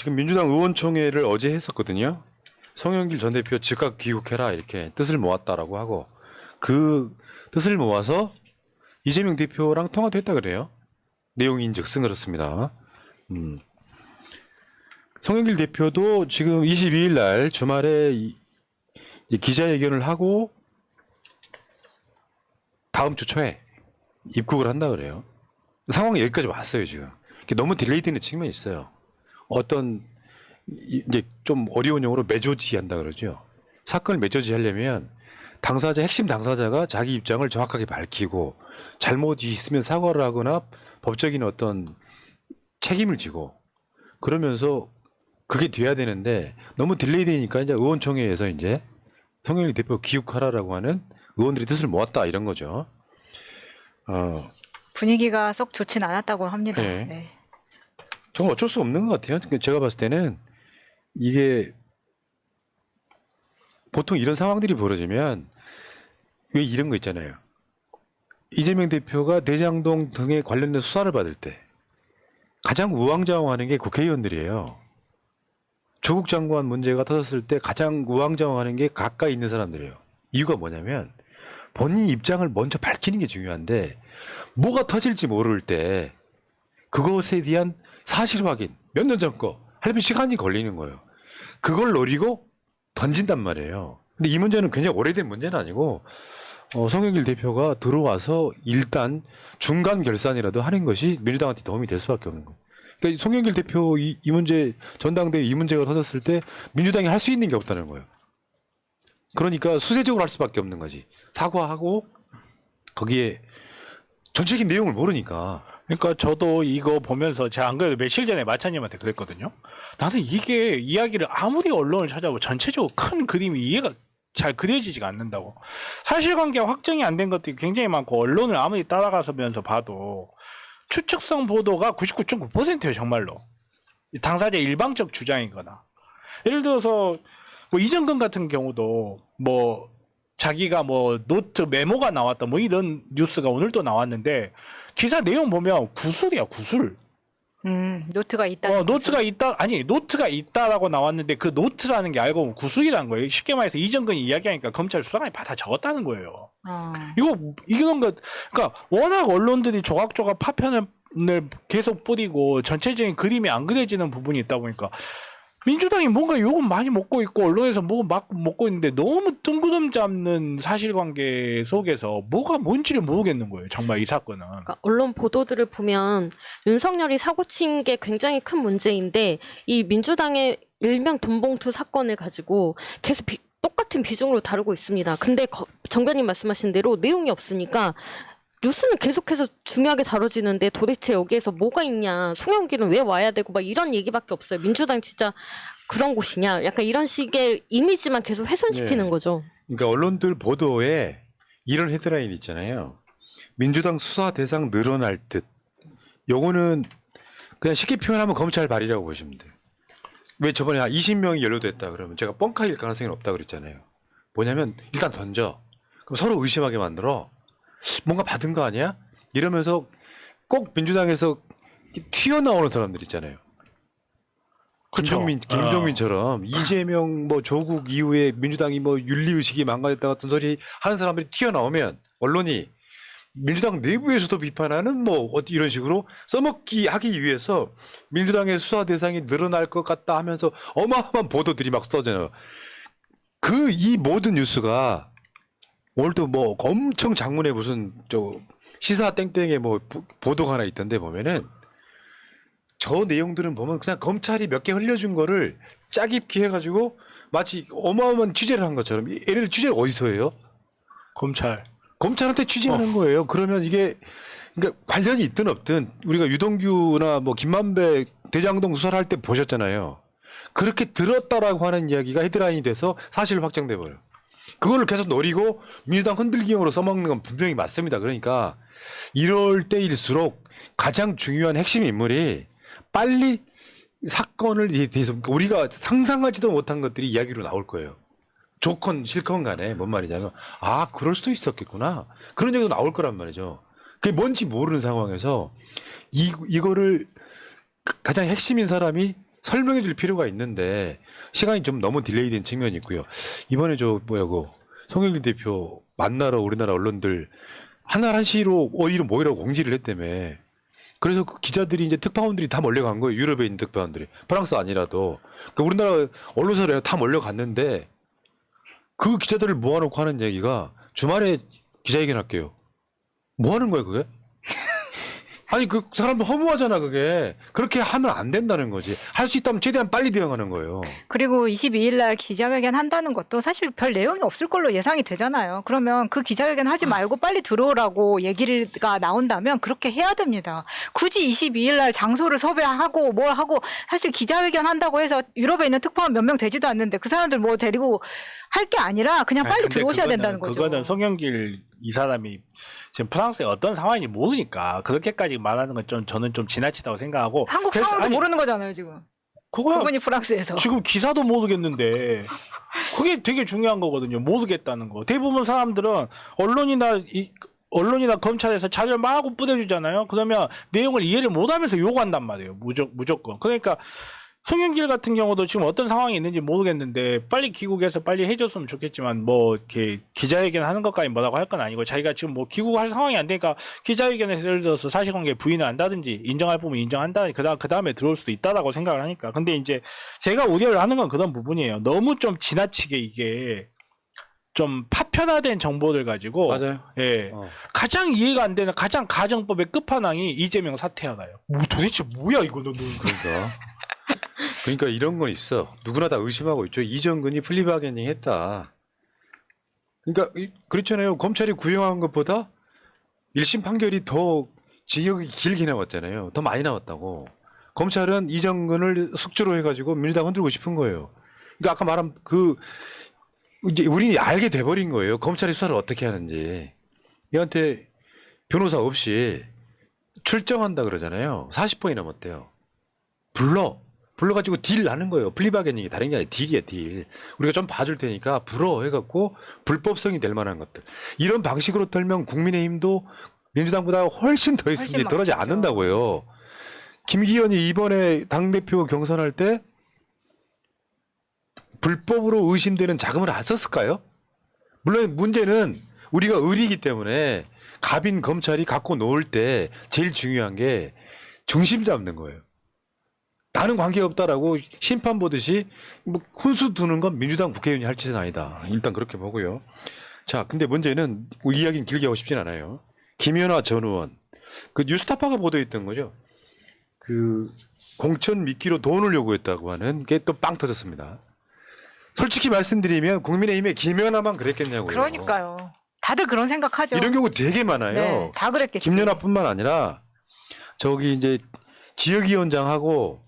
지금 민주당 의원총회를 어제 했었거든요. 송영길 전 대표 즉각 귀국해라 이렇게 뜻을 모았다라고 하고 그 뜻을 모아서 이재명 대표랑 통화도 했다 그래요. 내용인즉슨 그렇습니다. 송영길 대표도 지금 22일 날 주말에 이 기자회견을 하고 다음 주 초에 입국을 한다 그래요. 상황이 여기까지 왔어요 지금. 너무 딜레이되는 측면이 있어요. 어떤 이제 좀 어려운 용어로 매조지한다 그러죠. 사건을 매조지하려면 당사자 핵심 당사자가 자기 입장을 정확하게 밝히고 잘못이 있으면 사과를 하거나 법적인 어떤 책임을 지고 그러면서 그게 돼야 되는데 너무 딜레이 되니까 이제 의원총회에서 이제 송영길 대표 귀국하라라고 하는 의원들이 뜻을 모았다 이런 거죠. 분위기가 썩 좋진 않았다고 합니다. 네. 네. 정말 어쩔 수 없는 것 같아요. 제가 봤을 때는 이게 보통 이런 상황들이 벌어지면 왜 이런 거 있잖아요. 이재명 대표가 대장동 등에 관련된 수사를 받을 때 가장 우왕좌왕하는 게 국회의원들이에요. 조국 장관 문제가 터졌을 때 가장 우왕좌왕하는 게 가까이 있는 사람들이에요. 이유가 뭐냐면 본인 입장을 먼저 밝히는 게 중요한데 뭐가 터질지 모를 때 그것에 대한 사실 확인, 몇 년 전 거, 하려면 시간이 걸리는 거예요. 그걸 노리고 던진단 말이에요. 근데 이 문제는 굉장히 오래된 문제는 아니고, 송영길 대표가 들어와서 일단 중간 결산이라도 하는 것이 민주당한테 도움이 될 수밖에 없는 거예요. 그러니까 송영길 대표 이 문제, 전당대회 이 문제가 터졌을 때 민주당이 할 수 있는 게 없다는 거예요. 그러니까 수세적으로 할 수밖에 없는 거지. 사과하고, 거기에 전체적인 내용을 모르니까. 그러니까 저도 이거 보면서 제가 안 그래도 며칠 전에 마차님한테 그랬거든요. 나는 이게 이야기를 아무리 언론을 찾아보고 전체적으로 큰 그림이 이해가 잘 그려지지가 않는다고. 사실관계가 확정이 안 된 것들이 굉장히 많고 언론을 아무리 따라가서면서 봐도 추측성 보도가 99.9%예요 정말로. 당사자 일방적 주장이거나. 예를 들어서 뭐 이정근 같은 경우도 뭐 자기가 뭐 노트 메모가 나왔다 뭐 이런 뉴스가 오늘 또 나왔는데 기사 내용 보면 구술이야 구술. 노트가 있다. 노트가 있다 아니 노트가 있다라고 나왔는데 그 노트라는 게 알고 보면 구술이라는 거예요. 쉽게 말해서 이정근이 이야기하니까 검찰 수사관이 다 적었다는 거예요. 이런 거 그러니까 워낙 언론들이 조각조각 파편을 계속 뿌리고 전체적인 그림이 안 그려지는 부분이 있다 보니까 민주당이 뭔가 욕은 많이 먹고 있고 언론에서 뭐 막 먹고 있는데 너무 뜬구름 잡는 사실관계 속에서 뭐가 뭔지를 모르겠는 거예요. 정말 이 사건은. 그러니까 언론 보도들을 보면 윤석열이 사고친 게 굉장히 큰 문제인데 이 민주당의 일명 돈봉투 사건을 가지고 계속 똑같은 비중으로 다루고 있습니다. 근데 정변님 말씀하신 대로 내용이 없으니까 뉴스는 계속해서 중요하게 다뤄지는데 도대체 여기에서 뭐가 있냐, 송영길은 왜 와야 되고 막 이런 얘기밖에 없어요. 민주당 진짜 그런 곳이냐, 약간 이런 식의 이미지만 계속 훼손시키는 거죠. 그러니까 언론들 보도에 이런 헤드라인 있잖아요. 민주당 수사 대상 늘어날 듯. 요거는 그냥 쉽게 표현하면 검찰 발이라고 보시면 돼요. 왜 저번에 한 20명이 연루됐다 그러면 제가 뻥카일 가능성이 없다고 그랬잖아요. 뭐냐면 일단 던져. 그럼 서로 의심하게 만들어. 뭔가 받은 거 아니야? 이러면서 꼭 민주당에서 튀어나오는 사람들 있잖아요. 김종민처럼 이재명 뭐 조국 이후에 민주당이 뭐 윤리의식이 망가졌다 같은 소리 하는 사람들이 튀어나오면 언론이 민주당 내부에서도 비판하는 뭐 이런 식으로 써먹기 하기 위해서 민주당의 수사 대상이 늘어날 것 같다 하면서 어마어마한 보도들이 막 쏟아져요. 이 모든 뉴스가 오늘도 뭐 엄청 장문에 무슨 시사 땡땡에 뭐 보도가 하나 있던데 보면은 저 내용들은 보면 그냥 검찰이 몇 개 흘려준 거를 짜깁기 해가지고 마치 어마어마한 취재를 한 것처럼. 얘네들 취재를 어디서 해요? 검찰한테 취재하는 거예요. 그러면 이게 그러니까 관련이 있든 없든 우리가 유동규나 뭐 김만배 대장동 수사를 할 때 보셨잖아요. 그렇게 들었다라고 하는 이야기가 헤드라인이 돼서 사실 확정돼 버려요. 그거를 계속 노리고 민주당 흔들기용으로 써먹는 건 분명히 맞습니다. 그러니까 이럴 때일수록 가장 중요한 핵심 인물이 빨리 사건을 대해서 우리가 상상하지도 못한 것들이 이야기로 나올 거예요. 좋건 싫건 간에 뭔 말이냐면 그럴 수도 있었겠구나. 그런 얘기도 나올 거란 말이죠. 그게 뭔지 모르는 상황에서 이거를 가장 핵심인 사람이 설명해 줄 필요가 있는데 시간이 좀 너무 딜레이된 측면이 있고요. 이번에 송영길 대표 만나러 우리나라 언론들 하나 한시로 이름 모이라고 공지를 했다며. 그래서 그 기자들이 이제 특파원들이 다 몰려간 거예요. 유럽에 있는 특파원들이. 프랑스 아니라도. 그러니까 우리나라 언론사를 다 몰려갔는데 그 기자들을 모아놓고 하는 얘기가 주말에 기자회견 할게요. 뭐 하는 거야 그게? 아니 그 사람도 허무하잖아 그게. 그렇게 하면 안 된다는 거지. 할 수 있다면 최대한 빨리 대응하는 거예요. 그리고 22일 날 기자회견 한다는 것도 사실 별 내용이 없을 걸로 예상이 되잖아요. 그러면 그 기자회견 하지 말고 빨리 들어오라고 얘기가 나온다면 그렇게 해야 됩니다. 굳이 22일 날 장소를 섭외하고 뭘 하고 사실 기자회견 한다고 해서 유럽에 있는 특파원 몇 명 되지도 않는데 그 사람들 뭐 데리고 할 게 아니라 그냥 빨리 근데 들어오셔야 그거는, 된다는 거죠. 그거는 송영길 이 사람이 지금 프랑스에 어떤 상황인지 모르니까 그렇게까지 말하는 건 저는 좀 지나치다고 생각하고. 한국 그래서- 상황도 아니, 모르는 거잖아요 지금. 그거야 그분이 프랑스에서. 지금 기사도 모르겠는데 그게 되게 중요한 거거든요. 모르겠다는 거. 대부분 사람들은 언론이나 검찰에서 자료를 막 뿌려주잖아요. 그러면 내용을 이해를 못하면서 욕한단 말이에요. 무조건. 그러니까 송영길 같은 경우도 지금 어떤 상황이 있는지 모르겠는데 빨리 귀국해서 빨리 해줬으면 좋겠지만 뭐 이렇게 기자회견 하는 것까지 뭐라고 할 건 아니고 자기가 지금 뭐 귀국할 상황이 안 되니까 기자회견에서 예를 들어서 사실관계 부인을 한다든지 인정할 부분 인정한다든지 그 다음에 들어올 수도 있다라고 생각을 하니까. 근데 이제 제가 우려를 하는 건 그런 부분이에요. 너무 좀 지나치게 이게 좀 파편화된 정보를 가지고 맞아요. 예. 어. 가장 이해가 안 되는 가장 가정법의 끝판왕이 이재명 사퇴하나요? 뭐 도대체 뭐야 이거는. 그러니까 이런 건 있어. 누구나 다 의심하고 있죠. 이정근이 플리바게닝 했다. 그러니까 그렇잖아요. 검찰이 구형한 것보다 1심 판결이 더 징역이 길게 나왔잖아요. 더 많이 나왔다고. 검찰은 이정근을 숙주로 해가지고 민주당 흔들고 싶은 거예요. 그러니까 아까 말한 이제 우리 알게 돼버린 거예요. 검찰이 수사를 어떻게 하는지. 얘한테 변호사 없이 출정한다 그러잖아요. 40번이 넘었대요. 불러가지고 딜 하는 거예요. 플리바게닝이 다른 게 아니라 딜이야, 딜. 우리가 좀 봐줄 테니까 해갖고 불법성이 될 만한 것들. 이런 방식으로 털면 국민의힘도 민주당보다 훨씬 더 있으니 훨씬 들어가지 많겠죠. 않는다고요. 김기현이 이번에 당대표 경선할 때 불법으로 의심되는 자금을 안 썼을까요? 물론 문제는 우리가 의리이기 때문에 갑인 검찰이 갖고 놓을 때 제일 중요한 게 중심 잡는 거예요. 나는 관계없다라고 심판 보듯이 뭐 훈수 두는 건 민주당 국회의원이 할 짓은 아니다. 일단 그렇게 보고요. 자, 근데 문제는 우리 이야기는 길게 하고 싶진 않아요. 김연아 전 의원. 그 뉴스타파가 보도했던 거죠. 그 공천 미끼로 돈을 요구했다고 하는 게 또 빵 터졌습니다. 솔직히 말씀드리면 국민의힘의 김연아만 그랬겠냐고요. 그러니까요. 다들 그런 생각하죠. 이런 경우 되게 많아요. 네, 다 그랬겠지. 김연아뿐만 아니라 저기 이제 지역위원장하고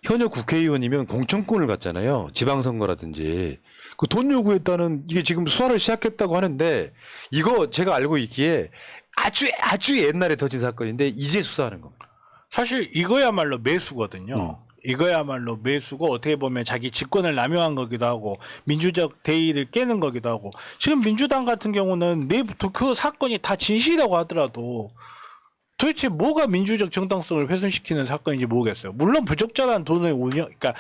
현역 국회의원이면 공천권을 갖잖아요. 지방선거라든지. 그 돈 요구했다는 이게 지금 수사를 시작했다고 하는데 이거 제가 알고 있기에 아주 옛날에 터진 사건인데 이제 수사하는 겁니다. 사실 이거야말로 매수거든요. 이거야말로 매수고 어떻게 보면 자기 직권을 남용한 거기도 하고 민주적 대의를 깨는 거기도 하고 지금 민주당 같은 경우는 내부터 그 사건이 다 진실이라고 하더라도 도대체 뭐가 민주적 정당성을 훼손시키는 사건인지 모르겠어요. 물론 부적절한 돈의 운영, 그러니까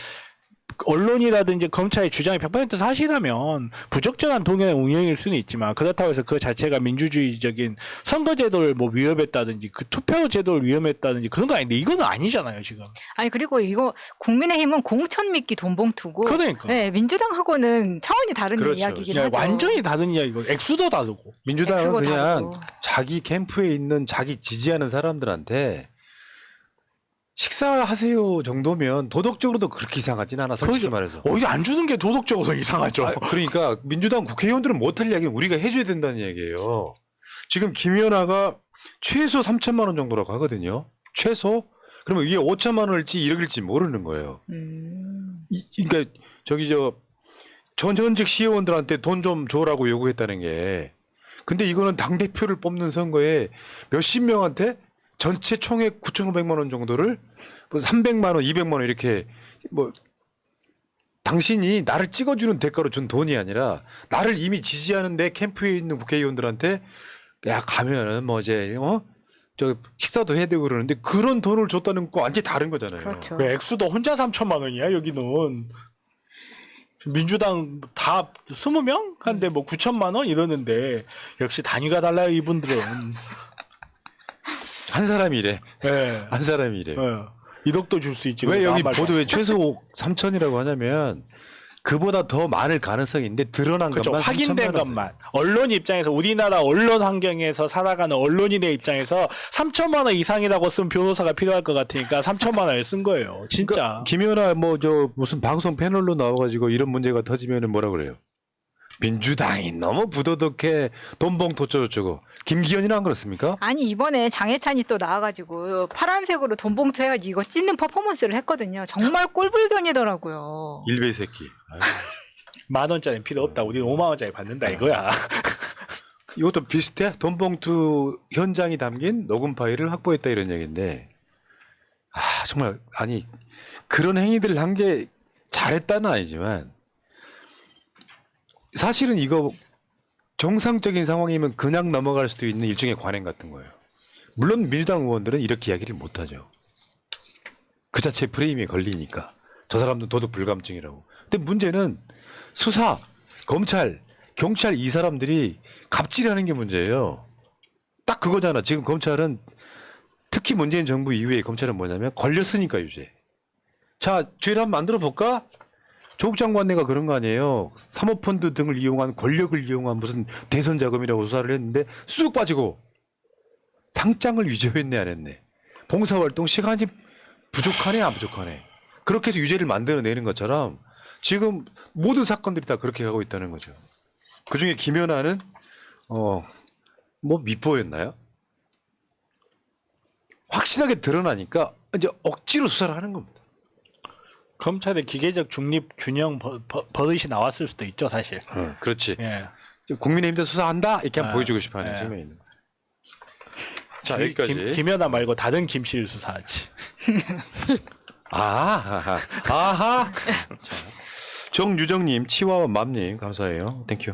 언론이라든지 검찰의 주장이 100% 사실하면 부적절한 돈의 운영일 수는 있지만 그렇다고 해서 그 자체가 민주주의적인 선거제도를 뭐 위협했다든지 그 투표제도를 위협했다든지 그런 거 아닌데 이거는 아니잖아요 지금. 아니 그리고 이거 국민의힘은 공천 미끼 돈봉투고 그러니까. 네, 민주당하고는 차원이 다른 그렇죠. 이야기긴 야, 하죠. 완전히 다른 이야기고 액수도 다르고. 민주당은 엑스고 그냥 다르고. 자기 캠프에 있는 자기 지지하는 사람들한테 식사하세요 정도면 도덕적으로도 그렇게 이상하진 않아 솔직히 말해서. 오히려 안 주는 게 도덕적으로 이상하죠. 그러니까 민주당 국회의원들은 못할 이야기는 우리가 해줘야 된다는 얘기예요. 지금 김연아가 최소 3천만 원 정도라고 하거든요. 최소. 그러면 이게 5천만 원일지 1억일지 모르는 거예요. 그러니까 전현직 시의원들한테 돈 좀 줘라고 요구했다는 게. 근데 이거는 당대표를 뽑는 선거에 몇십 명한테 전체 총액 9,500만 원 정도를 뭐 300만 원, 200만 원 이렇게 뭐 당신이 나를 찍어주는 대가로 준 돈이 아니라 나를 이미 지지하는 내 캠프에 있는 국회의원들한테 야 가면은 뭐 이제 저 식사도 해야 되고 그러는데 그런 돈을 줬다는 거 완전히 다른 거잖아요. 그렇죠. 그 액수도 혼자 3천만 원이야 여기는. 민주당 다 20명 한데 뭐 9천만 원 이러는데 역시 단위가 달라요 이분들은. 한 사람이래. 예. 한 사람이래. 이 덕도 줄 수 있지. 왜 여기 아무 말도 보도에 최소 3천이라고 하냐면 그보다 더 많을 가능성이 있는데 드러난 그렇죠. 것만 확인된 3천만 원. 것만. 언론 입장에서 우리나라 언론 환경에서 살아가는 언론인의 입장에서 3천만 원 이상이라고 쓴 변호사가 필요할 것 같으니까 3천만 원을 쓴 거예요. 진짜. 그러니까 김연아 뭐 저 무슨 방송 패널로 나와가지고 이런 문제가 터지면은 뭐라 그래요? 민주당이 너무 부도덕해 돈봉투 어쩌고저쩌고. 김기현이는 안 그렇습니까? 아니 이번에 장해찬이 또 나와가지고 파란색으로 돈 봉투 해가지고 이거 찢는 퍼포먼스를 했거든요. 정말 꼴불견이더라고요. 일베 새끼. 아유. 10,000원짜리 필요 없다. 우리 5만 원짜리 받는다 이거야. 이것도 비슷해. 돈봉투 현장이 담긴 녹음 파일을 확보했다 이런 얘기인데, 아 정말 아니 그런 행위들을 한 게 잘했다는 아니지만 사실은 이거 정상적인 상황이면 그냥 넘어갈 수도 있는 일종의 관행 같은 거예요. 물론 민주당 의원들은 이렇게 이야기를 못하죠. 그 자체 프레임에 걸리니까 저 사람도 도덕 불감증이라고. 근데 문제는 수사, 검찰, 경찰 이 사람들이 갑질하는 게 문제예요. 딱 그거잖아. 지금 검찰은 특히 문재인 정부 이후에 검찰은 뭐냐면 걸렸으니까 유죄. 자, 죄를 한번 만들어 볼까? 조국 장관네가 그런 거 아니에요. 사모펀드 등을 이용한 권력을 이용한 무슨 대선 자금이라고 수사를 했는데 쑥 빠지고 상장을 위조했네 안 했네. 봉사활동 시간이 부족하네 안 부족하네. 그렇게 해서 유죄를 만들어내는 것처럼 지금 모든 사건들이 다 그렇게 가고 있다는 거죠. 그중에 김연아는 뭐 미포였나요? 확실하게 드러나니까 이제 억지로 수사를 하는 겁니다. 검찰의 기계적 중립 균형 버릇이 나왔을 수도 있죠 사실. 그렇지. 예. 국민의힘도 수사한다 이렇게 한번 아, 보여주고 싶어하는 예. 측면이 있는 거예요. 자 여기까지. 김연아 말고 다른 김씨를 수사하지. 아하. 자, 정유정님, 치와와 맘님 감사해요. 땡큐.